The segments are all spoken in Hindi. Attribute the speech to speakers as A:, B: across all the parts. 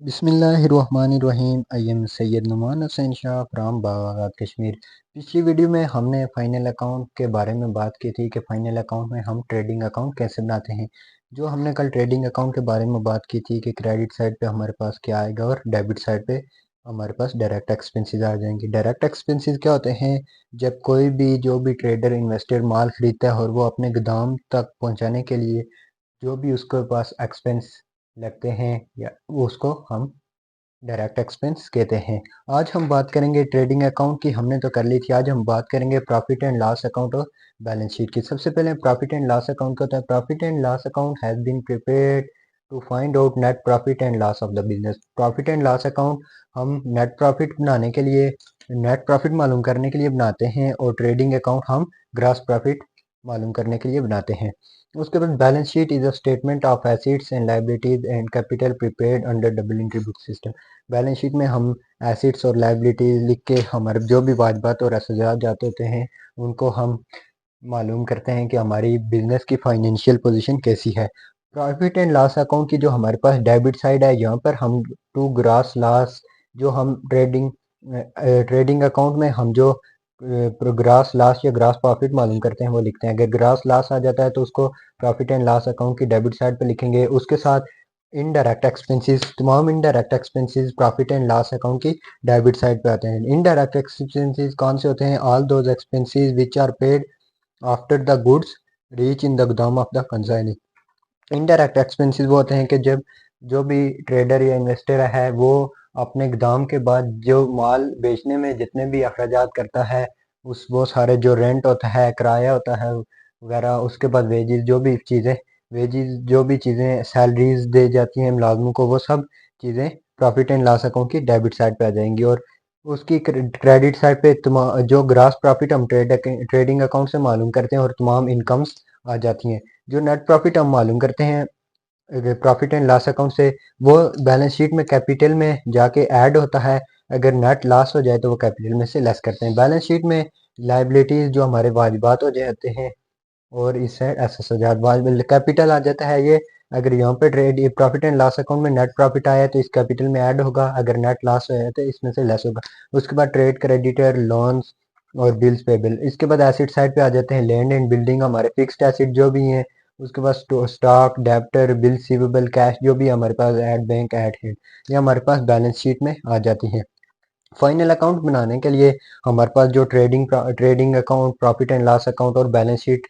A: बिस्मिल्लाहिर्रहमानिर्रहीम। I am Syed Numan Hussain Shah from Baghat Kashmir. पिछली वीडियो में हमने फाइनल अकाउंट के बारे में बात की थी कि फाइनल अकाउंट में हम ट्रेडिंग अकाउंट कैसे बनाते हैं। जो हमने कल ट्रेडिंग अकाउंट के बारे में बात की थी कि क्रेडिट साइड पे हमारे पास क्या आएगा और डेबिट साइड पे हमारे पास डायरेक्ट एक्सपेंसेस आ जाएंगे। डायरेक्ट एक्सपेंसेस क्या होते हैं? जब कोई भी जो भी ट्रेडर इन्वेस्टर माल खरीदता है और वो अपने गोदाम तक पहुंचाने के लिए जो भी उसके पास एक्सपेंस लगते हैं या वो उसको हम डायरेक्ट एक्सपेंस कहते हैं। आज हम बात करेंगे ट्रेडिंग अकाउंट की, हमने तो कर ली थी। आज हम बात करेंगे प्रॉफिट एंड लॉस अकाउंट और बैलेंस शीट की। सबसे पहले प्रॉफिट एंड लॉस अकाउंट क्या होता है? Profit and loss account has been prepared to find out net profit and loss of the business. Profit and loss account हम नेट प्रॉफिट बनाने के लिए, नेट प्रॉफिट मालूम करने के लिए बनाते हैं, और ट्रेडिंग अकाउंट हम ग्रॉस प्रॉफिट मालूम करने के लिए बनाते हैं। उसके बाद balance sheet is a statement of assets and liabilities and capital prepared under double entry book system. Balance sheet में हम एसेट्स और लायबिलिटीज लिख के हमारे जो भी वाजबात और अखराजात जाते होते हैं उनको हम मालूम करते हैं कि हमारी बिजनेस की फाइनेंशियल पोजीशन कैसी है। प्रॉफिट एंड लॉस अकाउंट की जो हमारे पास डेबिट साइड है, यहाँ पर हम टू ग्रास लॉस, जो हम ट्रेडिंग अकाउंट में हम जो ग्रास लॉस या ग्रास प्रॉफिट मालूम करते हैं वो लिखते हैं। अगर ग्रास लॉस आ जाता है तो उसको प्रॉफिट एंड लॉस अकाउंट की डेबिट साइड पे लिखेंगे। उसके साथ इनडायरेक्ट एक्सपेंसेस, तमाम indirect expenses profit and loss account की डेबिट साइड पे आते हैं। इनडायरेक्ट एक्सपेंसेस कौन से होते हैं? All those expenses which are paid after the goods reach in the godam of the consignee. Indirect expenses वो होते हैं कि जब जो भी ट्रेडर या इन्वेस्टर है वो अपने गोदाम के बाद जो माल बेचने में जितने भी अखराजात करता है, उस वो सारे जो रेंट होता है, किराया होता है वगैरह, उसके बाद वेजेस, जो भी चीज़ें, वेजेस जो भी चीज़ें सैलरीज दे जाती हैं मुलाजमों को, वो सब चीज़ें प्रॉफिट एंड लॉस अकाउंट की डेबिट साइड पे आ जाएंगी। और उसकी क्रेडिट साइड पे जो ग्रास प्रॉफिट हम ट्रेडिंग अकाउंट से मालूम करते हैं और तमाम इनकम्स आ जाती हैं। जो नेट प्रॉफिट हम मालूम करते हैं प्रॉफिट एंड लॉस अकाउंट से, वो बैलेंस शीट में कैपिटल में जाके ऐड होता है। अगर नेट लॉस हो जाए तो वो कैपिटल में से लेस करते हैं। बैलेंस शीट में लाइबिलिटीज जो हमारे वाजिबात हो जाते हैं और इससे एसेट्स हो जाते, कैपिटल आ जाता है ये। अगर यहाँ पे trade profit and loss account में नेट प्रॉफिट आया तो इस कैपिटल में ऐड होगा, अगर नेट लॉस है तो इसमें से लेस होगा। उसके बाद ट्रेड क्रेडिटर, लोन्स और बिल्स पेबल। इसके बाद एसिड साइड पे आ जाते हैं लैंड एंड बिल्डिंग, हमारे फिक्स्ड एसिड जो भी हैं। उसके बाद stock, debtor, bill receivable, cash जो भी हमारे पास एट बैंक एट हैंड, ये हमारे पास बैलेंस शीट में आ जाती हैं। फाइनल अकाउंट बनाने के लिए हमारे पास जो trading account, profit and loss account और बैलेंस शीट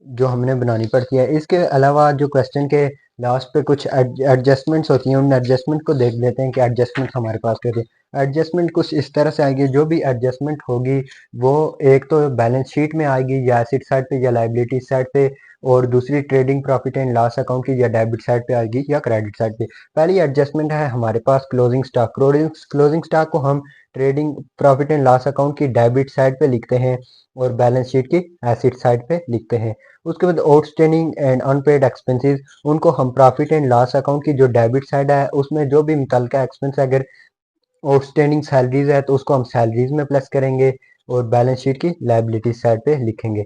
A: जो हमने बनानी पड़ती है। इसके अलावा जो क्वेश्चन के लास्ट पे कुछ एडजस्टमेंट्स होती हैं, उन एडजस्टमेंट को देख लेते हैं कि एडजस्टमेंट हमारे पास क्या है। एडजस्टमेंट कुछ इस तरह से आएगी, जो भी एडजस्टमेंट होगी वो एक तो बैलेंस शीट में आएगी या एसेट साइड पे या लाइबिलिटी साइड पे, और दूसरी trading profit and loss account की या डेबिट साइड पे आएगी या क्रेडिट साइड पे। पहली एडजस्टमेंट है हमारे पास क्लोजिंग स्टॉक। क्लोजिंग स्टॉक को हम trading profit and loss account की डेबिट साइड पे लिखते हैं और बैलेंस शीट की एसेट साइड पे लिखते हैं। उसके बाद आउटस्टैंडिंग एंड अनपेड एक्सपेंसेस, उनको हम प्रॉफिट एंड लॉस अकाउंट की जो डेबिट साइड है उसमें जो भी मुतलका एक्सपेंस है, अगर आउटस्टैंडिंग सैलरीज है तो उसको हम सैलरीज में प्लस करेंगे और बैलेंस शीट की लाइबिलिटी साइड पे लिखेंगे।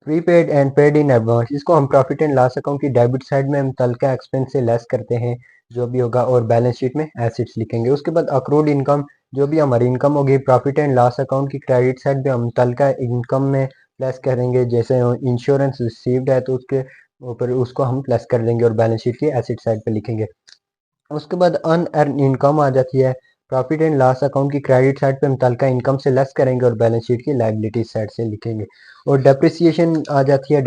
A: Prepaid and paid in advance, इसको हम प्रॉफिट एंड लॉस अकाउंट की डेबिट साइड में मुतलका एक्सपेंस से लेस करते हैं जो भी होगा, और बैलेंस शीट में एसेट्स लिखेंगे। उसके बाद अक्रूड इनकम, जो भी हमारी इनकम होगी प्रॉफिट एंड लॉस अकाउंट की क्रेडिट साइड पे हम मुतलका इनकम में प्लस करेंगे। जैसे इंश्योरेंस रिसीव्ड है तो उसके ऊपर उसको हम प्लस कर देंगे और बैलेंस शीट की एसेट साइड पे लिखेंगे। उसके बाद अनअर्न इनकम आ जाती है। प्रॉफिट एंड लॉस अकाउंट की क्रेडिट साइड पे मुतलका इनकम से लेस करेंगे और बैलेंस शीट की लाइबिलिटी साइड से लिखेंगे। और डेप्रिसिएशन आ जाती है।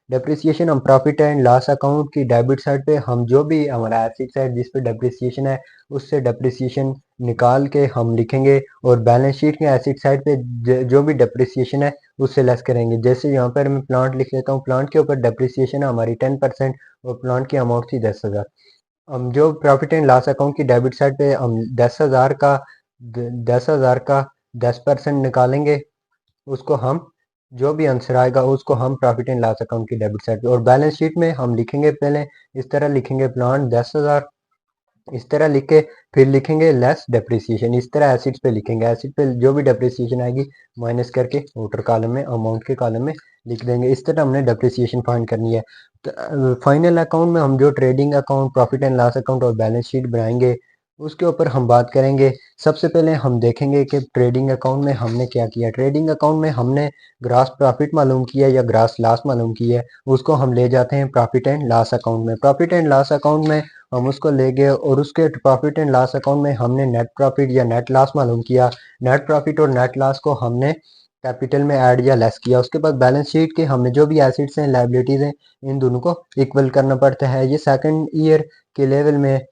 A: डेप्रिसिएशन हम प्रॉफिट एंड लॉस अकाउंट की डेबिट साइड पे हम जो भी हमारा एसेट है जिस पे डेप्रिसिएशन है उससे डेप्रिसिएशन निकाल के हम लिखेंगे, और बैलेंस शीट के एसेट साइड पे जो भी डेप्रिसिएशन है उससे लेस करेंगे। जैसे यहाँ पर मैं प्लांट लिख लेता हूँ, प्लांट के ऊपर डेप्रिसिएशन है हमारी 10% और प्लांट की अमाउंट थी 10,000। हम जो प्रॉफिट एंड लॉस अकाउंट की डेबिट साइड पे हम 10,000 का 10% निकालेंगे। उसको हम जो भी आंसर आएगा उसको हम प्रॉफिट एंड लॉस अकाउंट की डेबिट साइड पे, और बैलेंस शीट में हम लिखेंगे पहले इस तरह लिखेंगे, प्लांट 10,000 इस तरह लिख के फिर लिखेंगे लेस डेप्रिसिएशन, इस तरह एसिड्स पे लिखेंगे। एसिड पे जो भी डेप्रिसिएशन आएगी माइनस करके आउटर कॉलम में, अमाउंट के कॉलम में लिख देंगे। इस तरह हमने डेप्रिसिएशन फाइंड करनी है। तो फाइनल अकाउंट में हम जो trading account, profit and loss account और बैलेंस शीट बनाएंगे उसके ऊपर हम बात करेंगे। सबसे पहले हम देखेंगे कि ट्रेडिंग अकाउंट में हमने क्या किया। ट्रेडिंग अकाउंट में हमने ग्रास प्रॉफिट मालूम किया या ग्रास लॉस मालूम किया है, उसको हम ले जाते हैं प्रॉफिट एंड लॉस अकाउंट में। प्रॉफिट एंड लॉस अकाउंट में हम उसको ले गए और उसके प्रॉफिट एंड लॉस अकाउंट में हमने नेट प्रॉफिट या नेट लॉस मालूम किया। नेट प्रॉफिट और नेट लॉस को हमने कैपिटल में ऐड या लेस किया। उसके बाद बैलेंस शीट के हमें जो भी एसिड्स हैं, लायबिलिटीज हैं, इन दोनों को इक्वल करना पड़ता है। ये सेकंड ईयर के लेवल में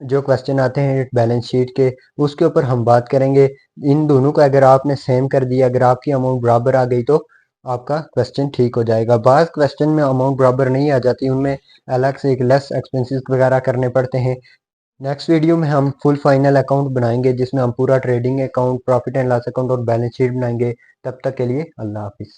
A: जो क्वेश्चन आते हैं बैलेंस शीट के, उसके ऊपर हम बात करेंगे। इन दोनों को अगर आपने सेम कर दिया, अगर आपकी अमाउंट बराबर आ गई तो आपका क्वेश्चन ठीक हो जाएगा। बाज़ क्वेश्चन में अमाउंट बराबर नहीं आ जाती, उनमें अलग से एक लेस एक्सपेंसेस वगैरह करने पड़ते हैं। नेक्स्ट वीडियो में हम फुल फाइनल अकाउंट बनाएंगे जिसमें हम पूरा trading account, profit and loss account और बैलेंस शीट बनाएंगे। तब तक के लिए अल्लाह हाफिज़।